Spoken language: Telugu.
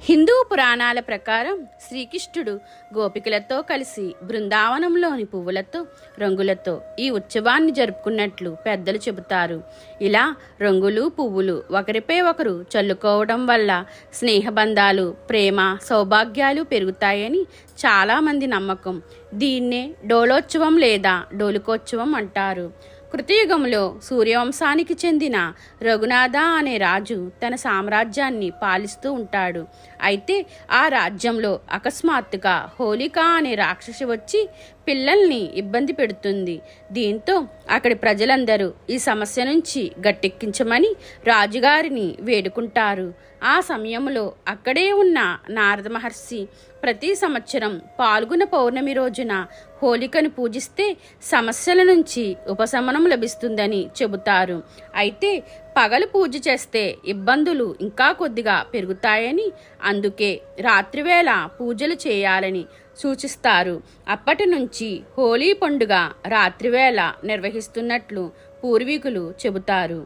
హిందూ పురాణాల ప్రకారం శ్రీకృష్ణుడు గోపికలతో కలిసి బృందావనంలోని పువ్వులతో రంగులతో ఈ ఉత్సవాన్ని జరుపుకున్నట్లు పెద్దలు చెబుతారు. ఇలా రంగులు పువ్వులు ఒకరిపై ఒకరు చల్లుకోవడం వల్ల స్నేహబంధాలు, ప్రేమ, సౌభాగ్యాలు పెరుగుతాయని చాలామంది నమ్మకం. దీన్నే డోలోత్సవం లేదా డోలుకోత్సవం అంటారు. కృతయుగంలో సూర్యవంశానికి చెందిన రఘునాథ అనే రాజు తన సామ్రాజ్యాన్ని పాలిస్తూ ఉంటాడు. అయితే ఆ రాజ్యంలో అకస్మాత్తుగా హోలిక అనే రాక్షసి వచ్చి పిల్లల్ని ఇబ్బంది పెడుతుంది. దీంతో అక్కడి ప్రజలందరూ ఈ సమస్య నుంచి గట్టెక్కించమని రాజుగారిని వేడుకుంటారు. ఆ సమయంలో అక్కడే ఉన్న నారద మహర్షి ప్రతి సంవత్సరం పాల్గొన పౌర్ణమి రోజున హోలికను పూజిస్తే సమస్యల నుంచి ఉపశమనం లభిస్తుందని చెబుతారు. అయితే పగలు పూజ చేస్తే ఇబ్బందులు ఇంకా కొద్దిగా పెరుగుతాయని, అందుకే రాత్రివేళ పూజలు చేయాలని సూచిస్తారు. అప్పటి నుంచి హోలీ పండుగ రాత్రివేళ నిర్వహిస్తున్నట్లు పూర్వీకులు చెబుతారు.